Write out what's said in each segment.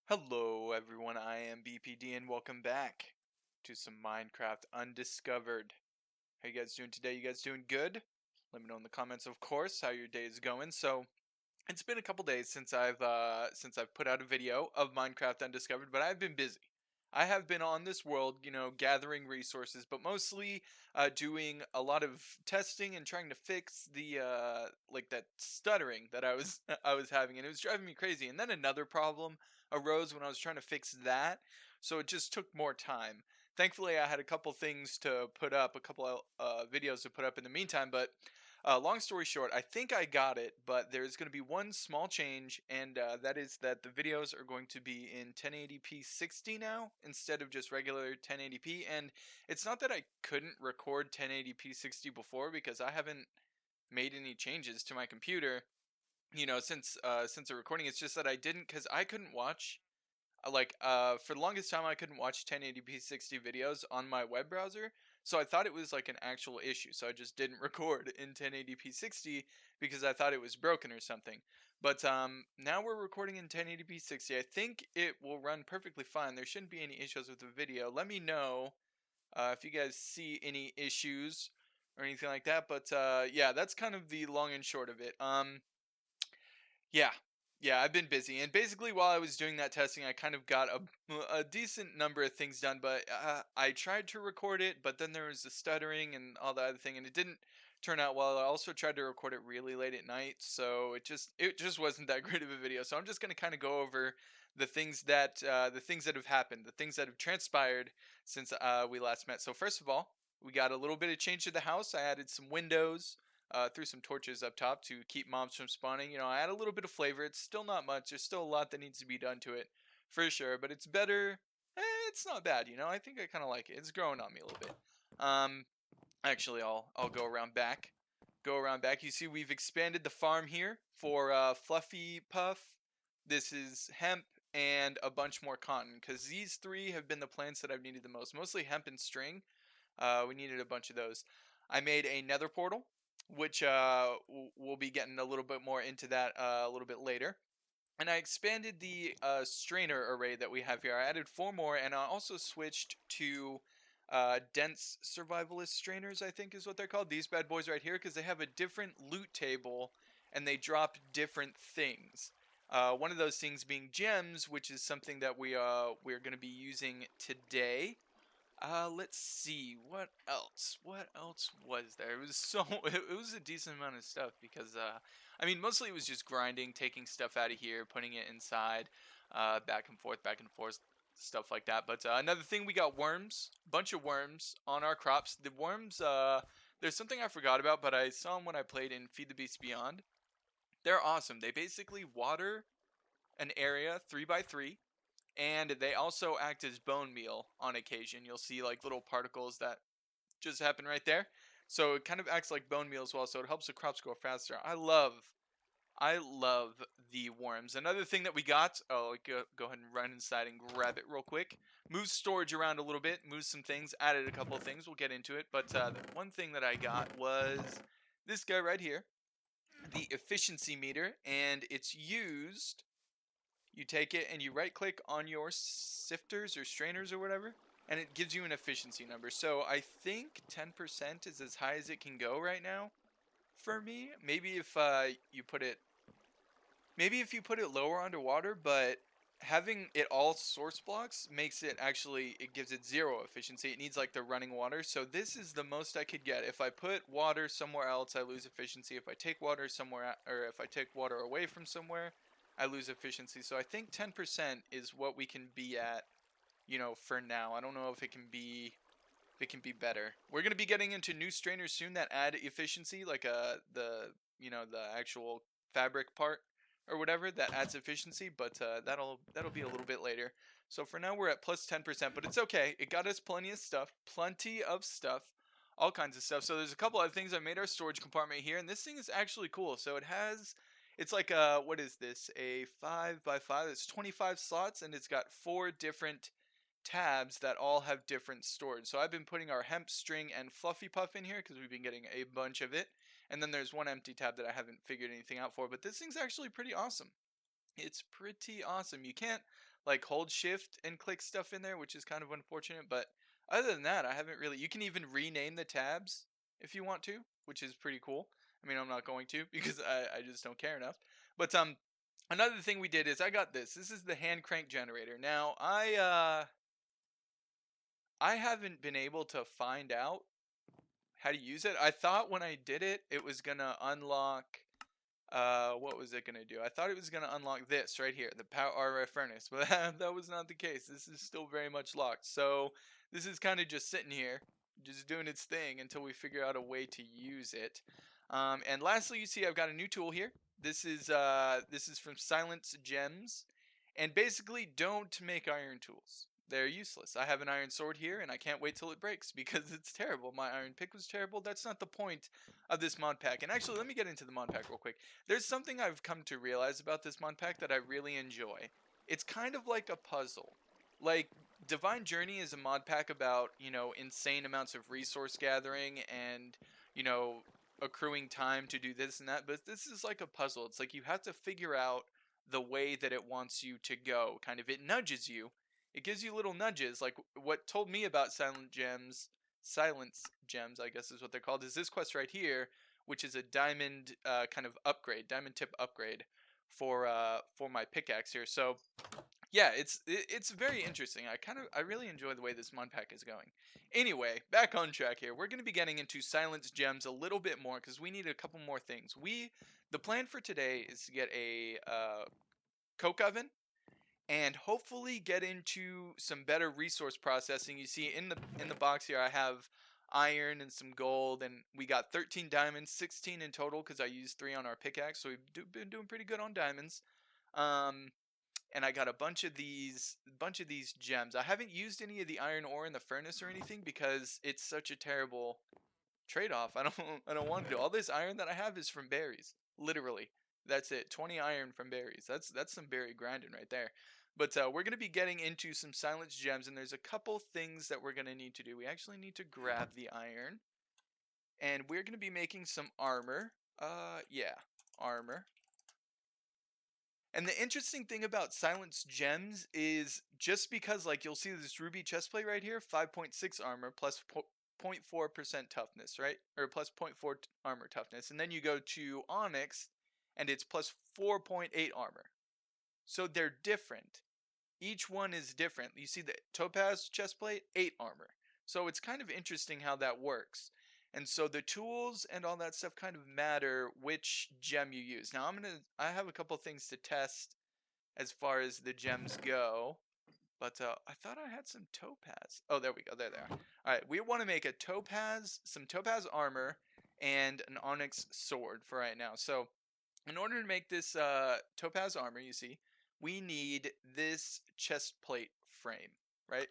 Hello everyone, I am BPD and welcome back to some Minecraft Undiscovered. How you guys doing today? You guys doing good? Let me know in the comments, of course, how your day is going. So, it's been a couple days since I've put out a video of Minecraft Undiscovered, but I've been busy. I have been on this world, gathering resources, but mostly doing a lot of testing and trying to fix the like that stuttering that I was I was having, and it was driving me crazy. And then another problem arose when I was trying to fix that, so it just took more time. Thankfully, I had a couple things to put up, a couple videos to put up in the meantime, but long story short, I think I got it, but there's going to be one small change, and that is that the videos are going to be in 1080p 60 now instead of just regular 1080p. And it's not that I couldn't record 1080p 60 before, because I haven't made any changes to my computer, since the recording. It's just that I didn't, because I couldn't watch for the longest time I couldn't watch 1080p 60 videos on my web browser, so I thought it was like an actual issue, so I just didn't record in 1080p 60 because I thought it was broken or something. But now we're recording in 1080p 60. I think it will run perfectly fine. There shouldn't be any issues with the video. Let me know if you guys see any issues or anything like that. But yeah, that's kind of the long and short of it. Yeah. Yeah, I've been busy. And basically, while I was doing that testing, I kind of got a decent number of things done, but I tried to record it, but then there was the stuttering and all the other thing, and it didn't turn out well. I also tried to record it really late at night, so it just wasn't that great of a video. So I'm just going to kind of go over the things that have happened, the things that have transpired since we last met. So first of all, we got a little bit of change to the house. I added some windows, threw some torches up top to keep mobs from spawning. I add a little bit of flavor. It's still not much. There's still a lot that needs to be done to it, for sure. But it's better. It's not bad. I think I kind of like it. It's growing on me a little bit. Um, Actually, I'll go around back. Go around back. You see, we've expanded the farm here for Fluffy Puff. This is hemp and a bunch more cotton, because these three have been the plants that I've needed the most. Mostly hemp and string. We needed a bunch of those. I made a nether portal, which we'll be getting a little bit more into that a little bit later. And I expanded the strainer array that we have here. I added 4 more, and I also switched to dense survivalist strainers, I think is what they're called. These bad boys right here, because they have a different loot table, and they drop different things. One of those things being gems, which is something that we're going to be using today. Let's see, what else? What else was there? It was it was a decent amount of stuff, because I mean, mostly it was just grinding, taking stuff out of here, putting it inside, back and forth, stuff like that. But another thing, we got worms, bunch of worms on our crops. The worms, there's something I forgot about, but I saw them when I played in Feed the Beast Beyond. They're awesome. They basically water an area 3 by 3, and they also act as bone meal on occasion. You'll see like little particles that just happen right there. So it kind of acts like bone meal as well, so it helps the crops grow faster. I love the worms. Another thing that we got, go ahead and run inside and grab it real quick. Move storage around a little bit, move some things, added a couple of things. We'll get into it. But the one thing that I got was this guy right here, the efficiency meter, and it's used. You take it and you right click on your sifters or strainers or whatever, and it gives you an efficiency number. So I think 10% is as high as it can go right now for me. Maybe if you put it lower underwater, but having it all source blocks makes it actually, it gives it 0 efficiency. It needs like the running water. So this is the most I could get. If I put water somewhere else, I lose efficiency. If I take water somewhere, or if I take water away from somewhere, I lose efficiency. So I think 10% is what we can be at, for now. I don't know if it can be better. We're going to be getting into new strainers soon that add efficiency, like the actual fabric part or whatever that adds efficiency, but that'll be a little bit later. So for now we're at plus 10%, but it's okay. It got us plenty of stuff, all kinds of stuff. So there's a couple other things. I made our storage compartment here, and this thing is actually cool. So it's like what is this? A 5 by 5. It's 25 slots, and it's got 4 different tabs that all have different storage. So I've been putting our hemp, string, and fluffy puff in here because we've been getting a bunch of it. And then there's one empty tab that I haven't figured anything out for, but this thing's actually pretty awesome. It's pretty awesome. You can't like hold shift and click stuff in there, which is kind of unfortunate. But other than that, I haven't really. You can even rename the tabs if you want to, which is pretty cool. I mean, I'm not going to because I just don't care enough. But another thing we did is I got this. This is the hand crank generator. Now I haven't been able to find out how to use it. I thought when I did it, it was gonna unlock. What was it gonna do? I thought it was gonna unlock this right here, the power RF furnace, but that was not the case. This is still very much locked. So this is kind of just sitting here, just doing its thing until we figure out a way to use it. And lastly, you see I've got a new tool here. This is from Silence Gems, and basically don't make iron tools. They're useless. I have an iron sword here, and I can't wait till it breaks because it's terrible. My iron pick was terrible. That's not the point of this mod pack. And actually, let me get into the mod pack real quick. There's something I've come to realize about this mod pack that I really enjoy. It's kind of like a puzzle. Like, Divine Journey is a mod pack about, insane amounts of resource gathering and, you know, accruing time to do this and that. But this is like a puzzle. It's like you have to figure out the way that it wants you to go. Kind of, it nudges you. It gives you little nudges. Like, what told me about Silence Gems, I guess is what they're called, is this quest right here, which is a diamond kind of upgrade, diamond tip upgrade for my pickaxe here. So yeah, it's very interesting. I really enjoy the way this mod pack is going. Anyway, back on track here. We're going to be getting into Silence Gems a little bit more because we need a couple more things. The plan for today is to get a coke oven and hopefully get into some better resource processing. You see in the box here I have iron and some gold, and we got 13 diamonds, 16 in total because I used 3 on our pickaxe, so we've been doing pretty good on diamonds. And I got a bunch of these gems. I haven't used any of the iron ore in the furnace or anything because it's such a terrible trade-off. I don't want to do all this iron that I have is from berries. Literally. That's it. 20 iron from berries. That's some berry grinding right there. But we're going to be getting into some silence gems, and there's a couple things that we're going to need to do. We actually need to grab the iron, and we're going to be making some armor. Yeah, armor. And the interesting thing about silence gems is just because, like, you'll see this ruby chestplate right here, 5.6 armor plus 0.4% toughness, right? Or plus 0.4 armor toughness. And then you go to onyx, and it's plus 4.8 armor. So they're different. Each one is different. You see the topaz chestplate, 8 armor. So it's kind of interesting how that works. And so the tools and all that stuff kind of matter which gem you use. Now I have a couple things to test as far as the gems go. But I thought I had some topaz. Oh, there we go. There they are. All right, we want to make a topaz, some topaz armor, and an onyx sword for right now. So in order to make this topaz armor, you see, we need this chest plate frame, right?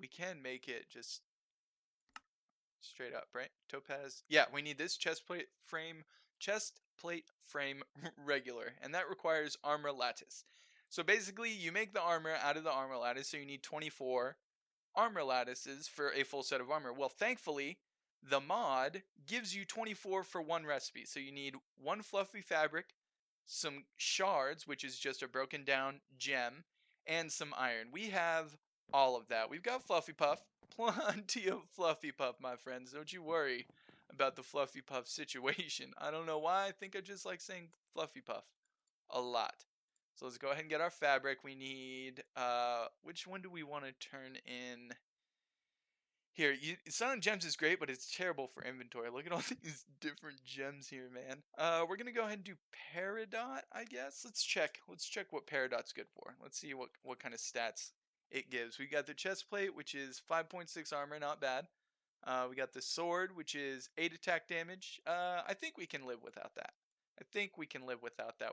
We can make it just straight up, right? Topaz. Yeah, we need this chest plate frame regular, and that requires armor lattice. So basically, you make the armor out of the armor lattice, so you need 24 armor lattices for a full set of armor. Well, thankfully, the mod gives you 24 for one recipe. So you need one fluffy fabric, some shards, which is just a broken down gem, and some iron. We have all of that. We've got Fluffy Puff. Plenty of Fluffy Puff, my friends. Don't you worry about the Fluffy Puff situation. I don't know why. I think I just like saying Fluffy Puff a lot. So let's go ahead and get our fabric. We need, which one do we want to turn in? Here, Silent Gems is great, but it's terrible for inventory. Look at all these different gems here, man. We're gonna go ahead and do Peridot, I guess. Let's check what Peridot's good for. Let's see what kind of stats it gives. We got the chest plate, which is 5.6 armor, not bad. We got the sword, which is 8 attack damage. I think we can live without that.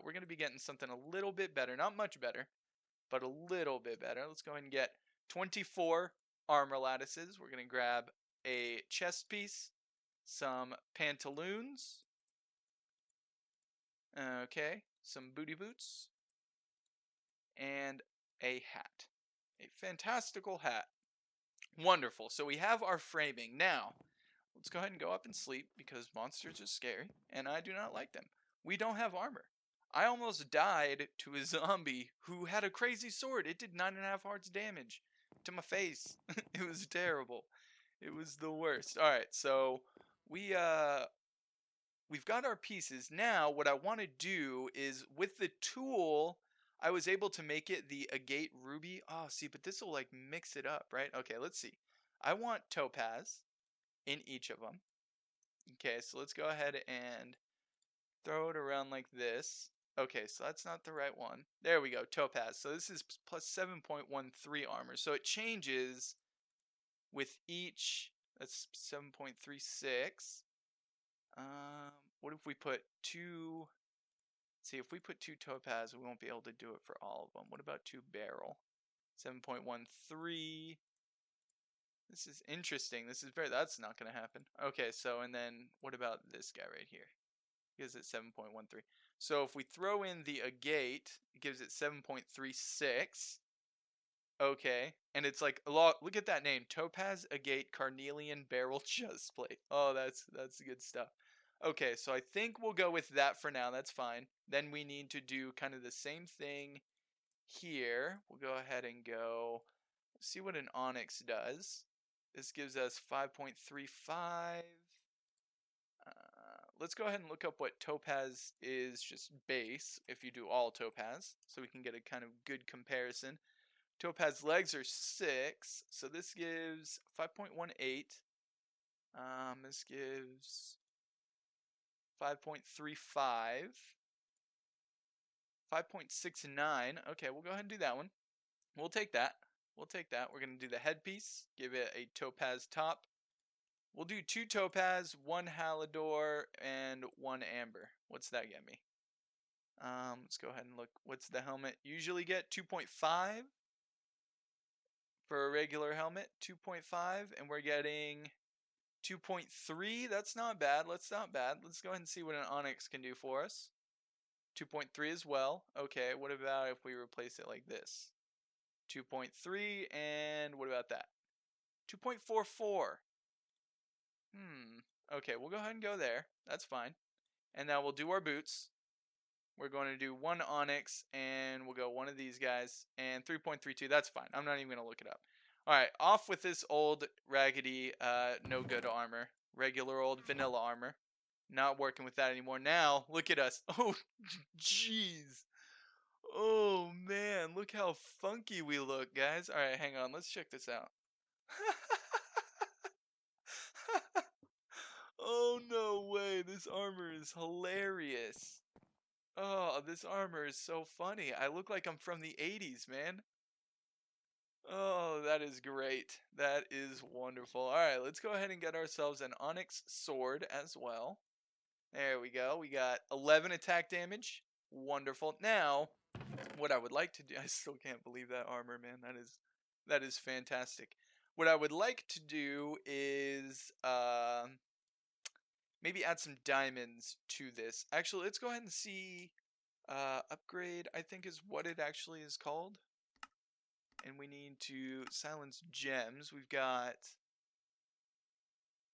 We're gonna be getting something a little bit better, not much better, but a little bit better. Let's go ahead and get 24 armor lattices. We're going to grab a chest piece, some pantaloons, okay, some booty boots, and a hat. A fantastical hat. Wonderful. So we have our framing. Now, let's go ahead and go up and sleep because monsters are scary, and I do not like them. We don't have armor. I almost died to a zombie who had a crazy sword. It did 9.5 hearts damage to my face. It was terrible. It was the worst. All right, so we we've got our pieces. Now, what I want to do is with the tool, I was able to make it the agate ruby. Oh, see, but this will like mix it up, right? Okay, let's see. I want topaz in each of them. Okay, so let's go ahead and throw it around like this. Okay, so that's not the right one. There we go, topaz. So this is plus 7.13 armor. So it changes with each. That's 7.36. What if we put two? See, if we put two topaz, we won't be able to do it for all of them. What about two beryl? 7.13. This is interesting. That's not going to happen. Okay, so, and then what about this guy right here? Gives it 7.13. So if we throw in the agate, it gives it 7.36. Okay, and it's like a lot. Look at that name: topaz, agate, carnelian, beryl, chestplate. Oh, that's good stuff. Okay, so I think we'll go with that for now. That's fine. Then we need to do kind of the same thing here. We'll go ahead and go see what an onyx does. This gives us 5.35. Let's go ahead and look up what topaz is just base if you do all topaz, so we can get a kind of good comparison. Topaz legs are 6, so this gives 5.18. This gives 5.35. 5.69. Okay, we'll go ahead and do that one. We'll take that. We'll take that. We're going to do the headpiece. Give it a topaz top. We'll do 2 topaz, 1 halidor, and 1 amber. What's that get me? Let's go ahead and look. What's the helmet usually get? 2.5 for a regular helmet. 2.5, and we're getting 2.3. That's not bad. Let's go ahead and see what an onyx can do for us. 2.3 as well. Okay, what about if we replace it like this? 2.3, and what about that? 2.44. Okay, we'll go ahead and go there. That's fine. And now we'll do our boots. We're going to do 1 onyx, and we'll go one of these guys, and 3.32. That's fine. I'm not even going to look it up. All right, off with this old raggedy, no good armor. Regular old vanilla armor. Not working with that anymore. Now, look at us. Oh, jeez. Oh, man. Look how funky we look, guys. All right, hang on. Let's check this out. Oh, no way. This armor is hilarious. Oh, this armor is so funny. I look like I'm from the 80s, man. Oh, that is great. That is wonderful. All right, let's go ahead and get ourselves an onyx sword as well. There we go. We got 11 attack damage. Wonderful. Now, what I would like to do, I still can't believe that armor, man. That is fantastic. What I would like to do is maybe add some diamonds to this. Actually, let's go ahead and see. Upgrade, I think, is what it actually is called. And we need to silence gems. We've got.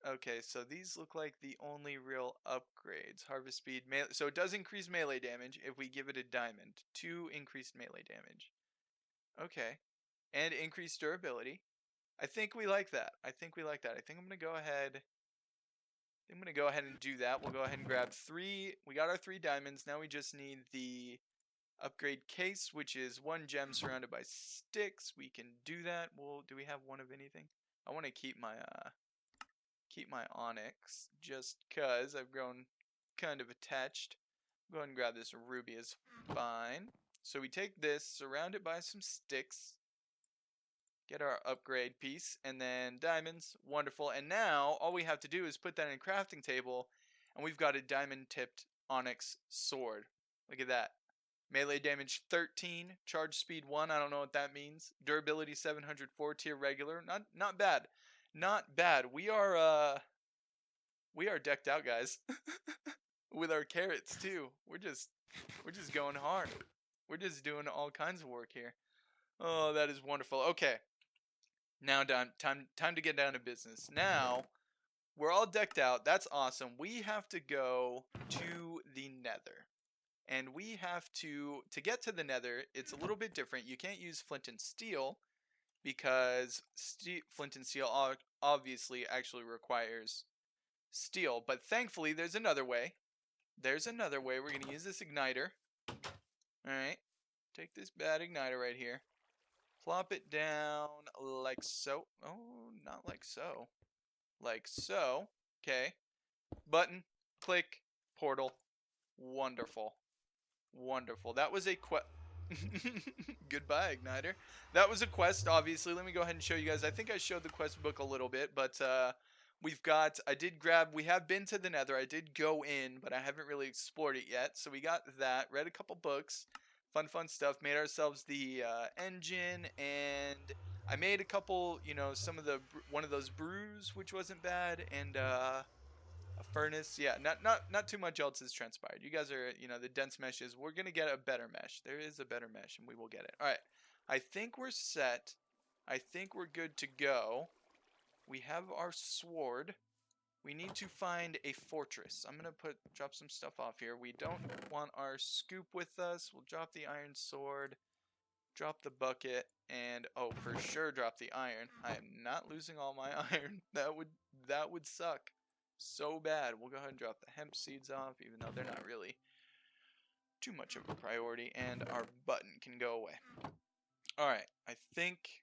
Okay, so these look like the only real upgrades. Harvest speed, melee. So it does increase melee damage if we give it a diamond. 2 increased melee damage. Okay. And increased durability. I think we like that. I think I'm gonna go ahead. And do that. We'll go ahead and grab 3. We got our 3 diamonds. Now we just need the upgrade case, which is 1 gem surrounded by sticks. We can do that. Well, do we have 1 of anything? I want to keep my onyx just cuz I've grown kind of attached. Go ahead and grab this ruby is fine. So we take this, surround it by some sticks, get our upgrade piece, and then diamonds. Wonderful. And now all we have to do is put that in a crafting table, and we've got a diamond tipped onyx sword. Look at that. Melee damage 13, charge speed 1, I don't know what that means. Durability 704, tier regular. Not bad. Not bad. We are decked out, guys. With our carrots too. We're just going hard. We're just doing all kinds of work here. Oh, that is wonderful. Okay. Now time to get down to business. Now, we're all decked out. That's awesome. We have to go to the Nether. And we have to get to the nether, it's a little bit different. You can't use flint and steel because flint and steel obviously actually requires steel. But thankfully, there's another way. There's another way. We're going to use this igniter. Alright. Take this bad igniter right here. Plop it down like so. Oh, not like so. Like so. Okay. Button. Click. Portal. Wonderful. Wonderful. That was a quest. Goodbye, Igniter. That was a quest, obviously. Let me go ahead and show you guys. I think I showed the quest book a little bit, but we have been to the nether. I did go in, but I haven't really explored it yet. So we got that, read a couple books, fun stuff, made ourselves the engine, and I made a couple, some of one of those brews, which wasn't bad, and a furnace. Yeah, not too much else has transpired. You guys are, the dense meshes. We're gonna get a better mesh. There is a better mesh, and we will get it. All right, I think we're set. I think we're good to go. We have our sword. We need to find a fortress. I'm gonna drop some stuff off here. We don't want our scoop with us. We'll drop the iron sword, drop the bucket, and oh, for sure drop the iron. I am not losing all my iron. That would suck so bad. We'll go ahead and drop the hemp seeds off, even though they're not really too much of a priority, and our button can go away. All right, I think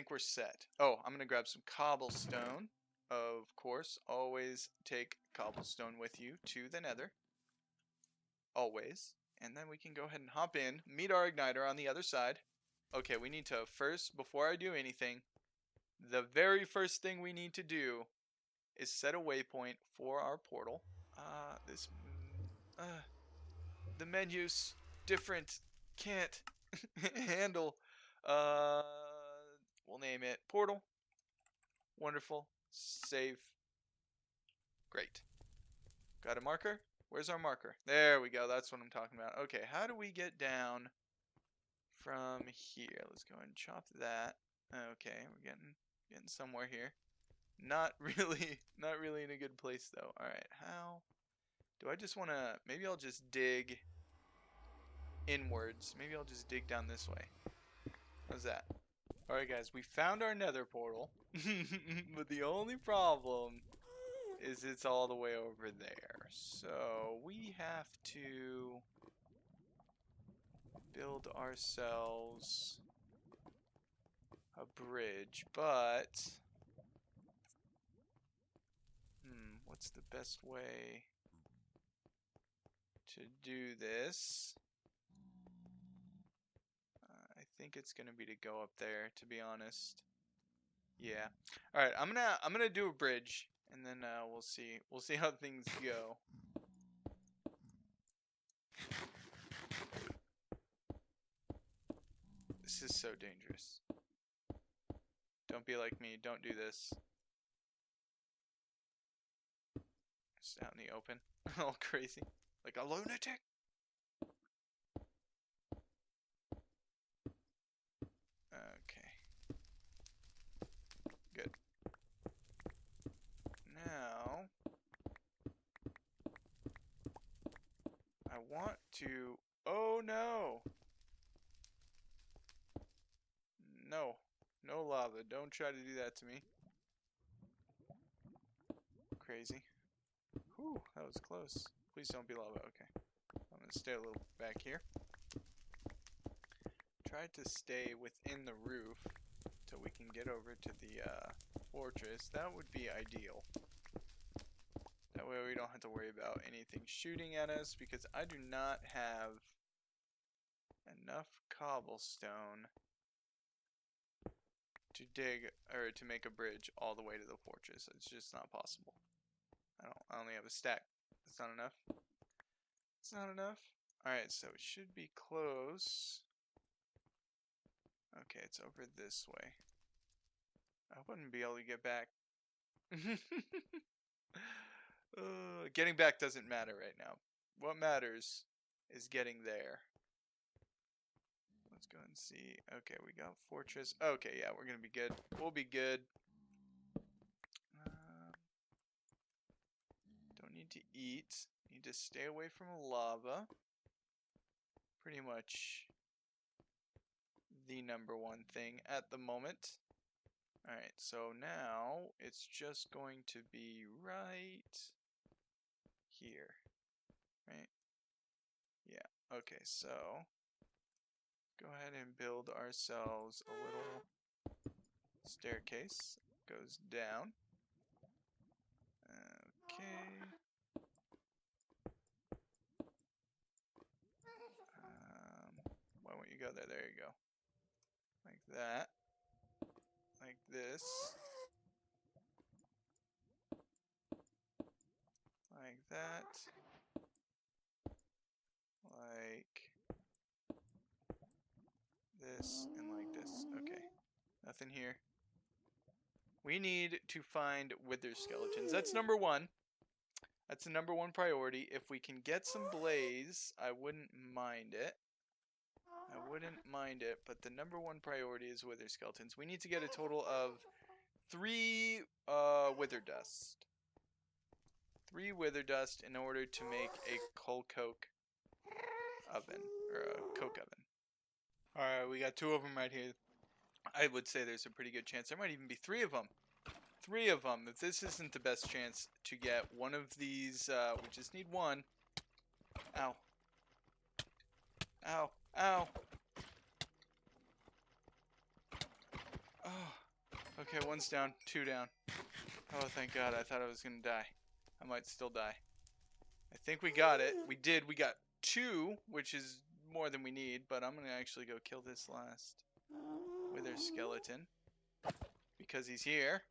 we're set. Oh, I'm gonna grab some cobblestone. Of course, always take cobblestone with you to the nether. Always. And then we can go ahead and hop in, meet our igniter on the other side. Okay, we need to first, before I do anything, the very first thing we need to do is set a waypoint for our portal. The menu's different. Can't handle. We'll name it portal. Wonderful. Save. Great. Got a marker? Where's our marker? There we go. That's what I'm talking about. Okay, how do we get down from here? Let's go ahead and chop that. Okay, we're getting somewhere here. Not really in a good place though. All right, how do I just want to? Maybe I'll just dig inwards. Maybe I'll just dig down this way. How's that? All right, guys, we found our nether portal, but the only problem is it's all the way over there. So we have to build ourselves a bridge, but what's the best way to do this? I think it's gonna be to go up there, to be honest. Yeah. All right, I'm gonna do a bridge, and then we'll see how things go. This is so dangerous. Don't be like me. Don't do this. Just out in the open, all crazy, like a lunatic. Okay. Good. Now, I want to... Oh no! No. No lava. Don't try to do that to me. Crazy. Whew, that was close. Please don't be lava. Okay. I'm gonna stay a little back here. Try to stay within the roof till we can get over to the fortress. That would be ideal. That way we don't have to worry about anything shooting at us, because I do not have enough cobblestone to dig or to make a bridge all the way to the fortress. It's just not possible. I only have a stack. That's not enough. It's not enough. Alright, so it should be close. Okay, it's over this way. I wouldn't be able to get back. Getting back doesn't matter right now. What matters is getting there. Let's go and see. Okay, we got fortress. Okay, yeah, we're gonna be good. We'll be good. Don't need to eat. Need to stay away from lava. pretty much the number one thing at the moment. Alright, so now it's just going to be right here, right? Yeah, okay, so go ahead and build ourselves a little staircase. Goes down. Okay. Why won't you go there? There you go. Like that. Like this. Like that. Like this and like this. Okay. Nothing here. We need to find wither skeletons. That's number one. That's the number one priority. If we can get some blaze, I wouldn't mind it. I wouldn't mind it, but the number one priority is wither skeletons. We need to get a total of 3 wither dust. 3 wither dust in order to make a coal coke oven, or a coke oven. Alright, we got 2 of them right here. I would say there's a pretty good chance there might even be 3 of them. 3 of them. If this isn't the best chance to get one of these, we just need one. Ow. Ow. Ow. Oh. Okay, 1's down. 2 down. Oh, thank God. I thought I was going to die. I might still die. I think we got it. We did. We got 2, which is more than we need, but I'm going to actually go kill this last wither skeleton because he's here.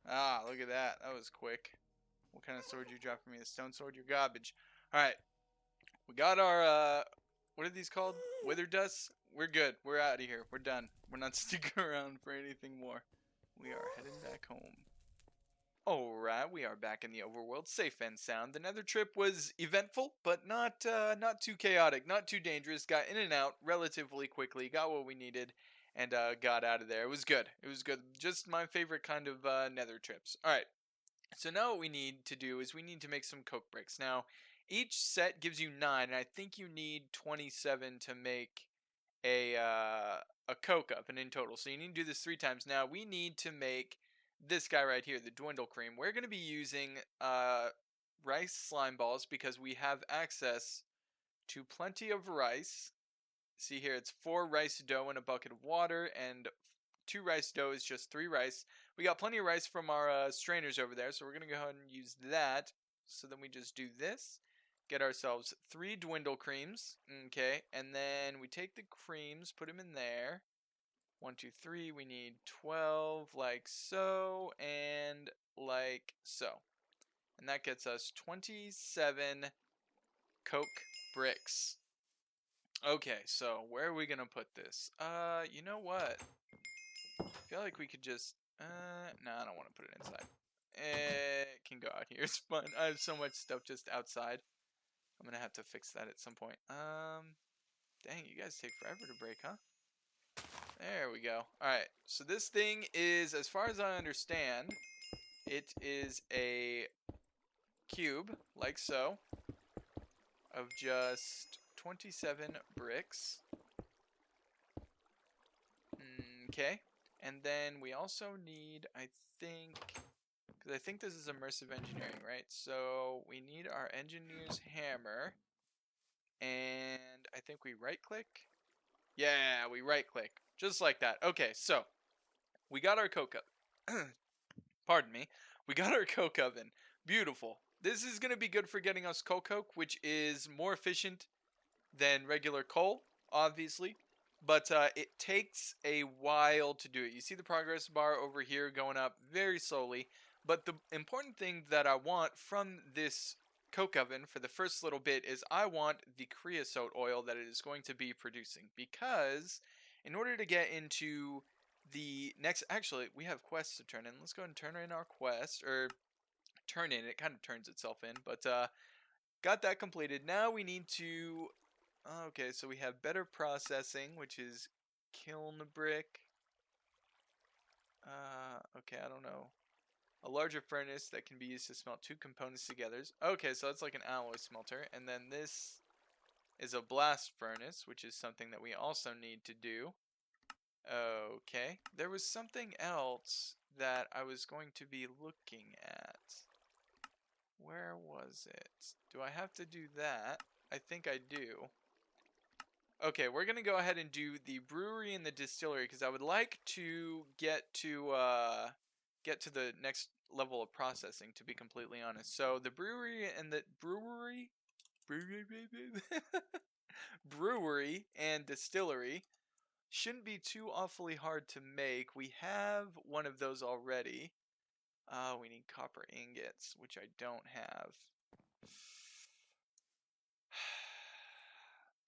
Ah, look at that. That was quick. What kind of sword you dropping me? A stone sword? You're garbage. Alright. We got our, what are these called? Wither dust? We're good. We're out of here. We're done. We're not sticking around for anything more. We are heading back home. Alright, we are back in the overworld, safe and sound. The nether trip was eventful, but not too chaotic, not too dangerous. Got in and out relatively quickly, got what we needed, and got out of there. It was good. It was good. Just my favorite kind of nether trips. Alright, so now what we need to do is we need to make some coke bricks. Now, each set gives you 9, and I think you need 27 to make a coke oven in total. So you need to do this 3 times. Now, we need to make this guy right here, the dwindle cream. We're going to be using rice slime balls because we have access to plenty of rice. See here, it's 4 rice dough in a bucket of water, and 2 rice dough is just 3 rice. We got plenty of rice from our strainers over there, so we're going to go ahead and use that. So then we just do this. Get ourselves 3 dwindle creams, okay, and then we take the creams, put them in there. 1, 2, 3, we need 12, like so, and like so. And that gets us 27 coke bricks. Okay, so where are we gonna put this? You know what? I feel like we could just, no, I don't want to put it inside. It can go out here, it's fun. I have so much stuff just outside. I'm gonna have to fix that at some point. Dang, you guys take forever to break, huh? There we go. Alright, so this thing is, as far as I understand, it is a cube, like so, of just 27 bricks. Okay, and then we also need, I think, because I think this is immersive engineering, right? So we need our engineer's hammer, and I think we right-click. Yeah, we right-click, just like that. Okay, so we got our coke oven. Pardon me. We got our coke oven. Beautiful. This is going to be good for getting us coke, which is more efficient than regular coal, obviously. But it takes a while to do it. You see the progress bar over here going up very slowly. But the important thing that I want from this coke oven for the first little bit is I want the creosote oil that it is going to be producing. Because in order to get into the next... Actually, we have quests to turn in. Let's go ahead and turn in our quest. Or turn in. It kind of turns itself in. But got that completed. Now we need to... Okay, so we have better processing, which is kiln brick. Okay, I don't know. A larger furnace that can be used to smelt 2 components together. Okay, so that's like an alloy smelter. And then this is a blast furnace, which is something that we also need to do. Okay, there was something else that I was going to be looking at. Where was it? Do I have to do that? I think I do. Okay, we're gonna go ahead and do the brewery and the distillery because I would like to get to the next level of processing, to be completely honest. So the brewery and the brewery and distillery shouldn't be too awfully hard to make. We have one of those already. We need copper ingots, which I don't have.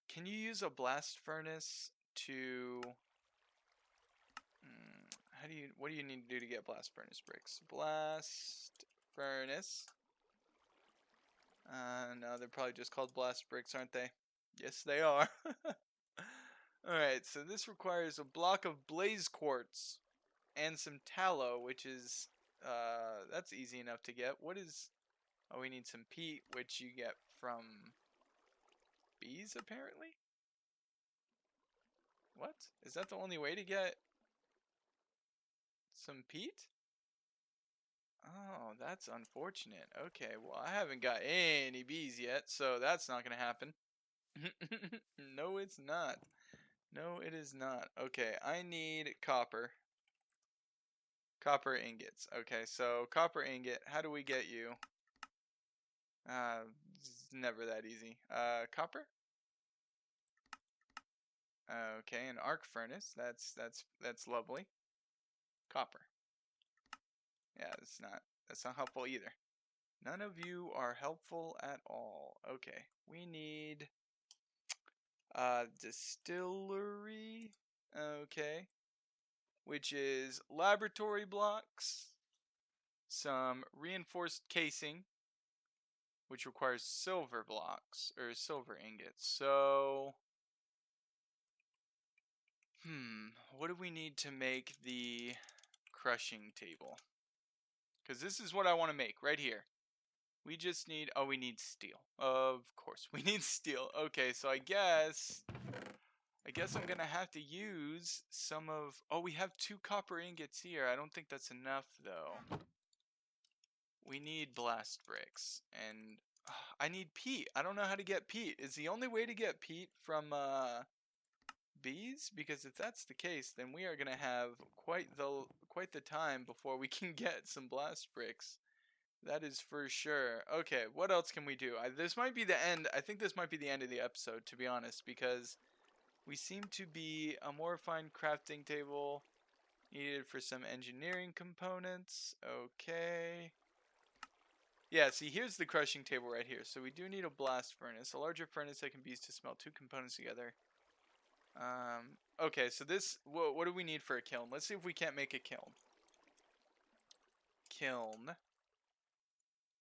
Can you use a blast furnace to... what do you need to do to get blast furnace bricks? Blast furnace. No, they're probably just called blast bricks, aren't they? Yes, they are. Alright, so this requires a block of blaze quartz and some tallow, which is, that's easy enough to get. What is... Oh, we need some peat, which you get from bees, apparently? What? Is that the only way to get some peat? Oh, that's unfortunate. Okay, well, I haven't got any bees yet, so that's not gonna happen. No, it's not. No, it is not. Okay, I need copper. Copper ingots. Okay, so copper ingot, how do we get you? It's never that easy. Copper? Okay, an arc furnace. That's lovely. Copper. Yeah, that's not helpful either. None of you are helpful at all. Okay, we need distillery. Okay, which is laboratory blocks, some reinforced casing, which requires silver blocks or silver ingots. So, what do we need to make the crushing table? Because this is what I want to make right here. We just need, oh, we need steel. Of course, we need steel. Okay, so I guess I'm gonna have to use some of, oh, we have 2 copper ingots here. I don't think that's enough though. We need blast bricks, and I need peat. I don't know how to get peat. Is the only way to get peat from bees? Because if that's the case, then we are gonna have quite the time before we can get some blast bricks. That is for sure. Okay, what else can we do? This might be the end. I think this might be the end of the episode, to be honest, because we seem to be a more refined crafting table needed for some engineering components. Okay. Yeah, see, here's the crushing table right here. So we do need a blast furnace, a larger furnace that can be used to smelt 2 components together. Okay, so this, what do we need for a kiln? Let's see if we can't make a kiln. Kiln.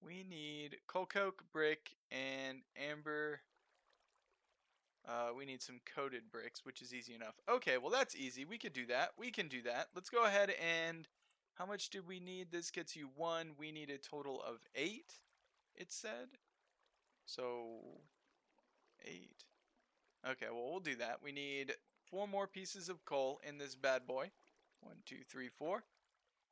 We need coal coke, brick, and amber. We need some coated bricks, which is easy enough. Okay, well that's easy. We could do that. We can do that. Let's go ahead and... How much did we need? This gets you 1. We need a total of 8, it said. So, 8. Okay, well we'll do that. We need 4 more pieces of coal in this bad boy. 1, 2, 3, 4.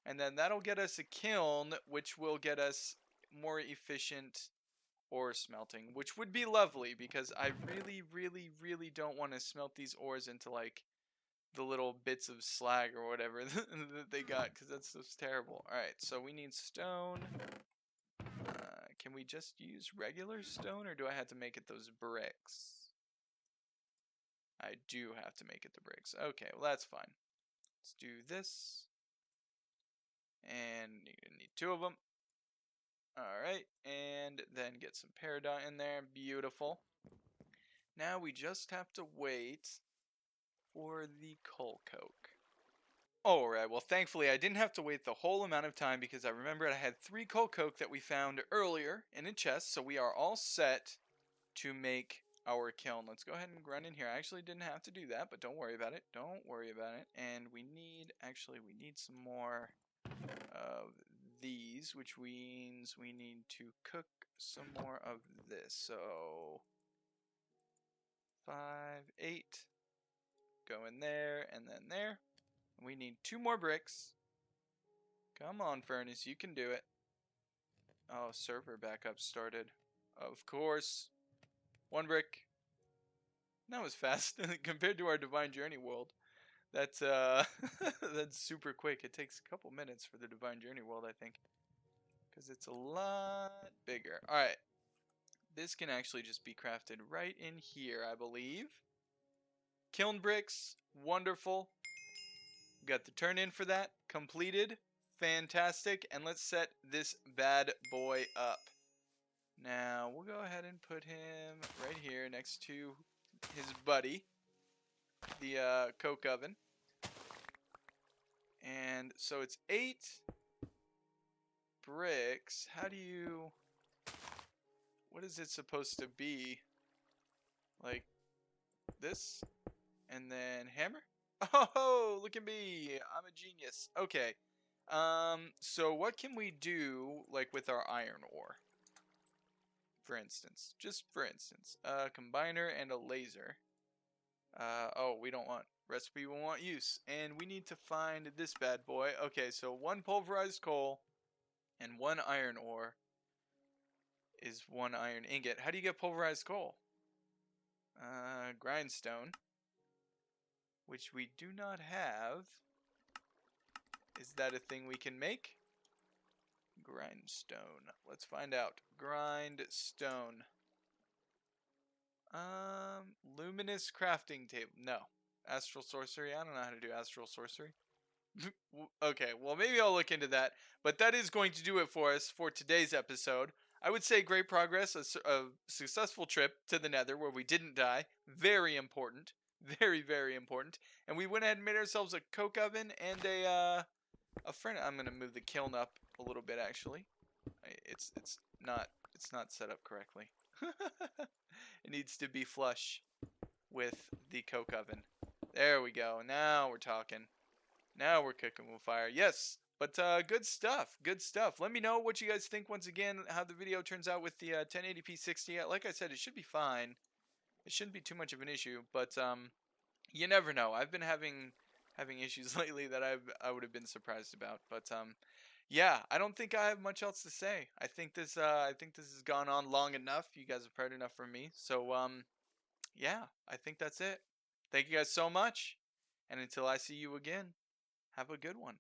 And then that'll get us a kiln, which will get us more efficient ore smelting, which would be lovely because I really don't want to smelt these ores into like the little bits of slag or whatever that they got, because that's just terrible. Alright, so we need stone. Can we just use regular stone, or do I have to make it those bricks? I do have to make it the bricks. Okay, well that's fine. Let's do this. And you're going to need 2 of them. Alright, and then get some peridot in there. Beautiful. Now we just have to wait for the coal coke. Alright, well thankfully I didn't have to wait the whole amount of time because I remembered I had 3 coal coke that we found earlier in a chest, so we are all set to make our kiln. Let's go ahead and run in here. I actually didn't have to do that, but don't worry about it. Don't worry about it. And we need, actually we need some more of these, which means we need to cook some more of this. So 5, 8. Go in there and then there. We need 2 more bricks. Come on, Furnace, you can do it. Oh, server backup started. Of course. 1 brick. That was fast compared to our Divine Journey world. That's that's super quick. It takes a couple minutes for the Divine Journey world, I think, because it's a lot bigger. All right, this can actually just be crafted right in here, I believe. Kiln bricks, wonderful. Got the turn in for that completed. Fantastic. And let's set this bad boy up. Now we'll go ahead and put him right here next to his buddy, the coke oven. And so it's 8 bricks. How do you... What is it supposed to be? Like this? And then hammer? Oh, look at me. I'm a genius. Okay. So what can we do, like, with our iron ore? For instance. Just for instance. A combiner and a laser. Oh, we don't want recipe, we want use. And we need to find this bad boy. Okay, so 1 pulverized coal and 1 iron ore is 1 iron ingot. How do you get pulverized coal? Grindstone, which we do not have. Is that a thing we can make? Grindstone. Let's find out. Grindstone. Luminous crafting table. No. Astral sorcery. I don't know how to do astral sorcery. Okay, well, maybe I'll look into that. But that is going to do it for us for today's episode. I would say great progress, a successful trip to the Nether where we didn't die. Very important. Very, very important. And we went ahead and made ourselves a coke oven and a furnace. I'm going to move the kiln up a little bit, actually. It's not set up correctly. It needs to be flush with the coke oven. There we go. Now we're talking. Now we're cooking with fire. Yes, but good stuff. Good stuff. Let me know what you guys think once again, how the video turns out with the 1080p 60. Like I said, it should be fine. It shouldn't be too much of an issue, but you never know. I've been having issues lately that I would have been surprised about, but yeah, I don't think I have much else to say. I think this has gone on long enough. You guys have heard enough from me. So yeah, I think that's it. Thank you guys so much. And until I see you again, have a good one.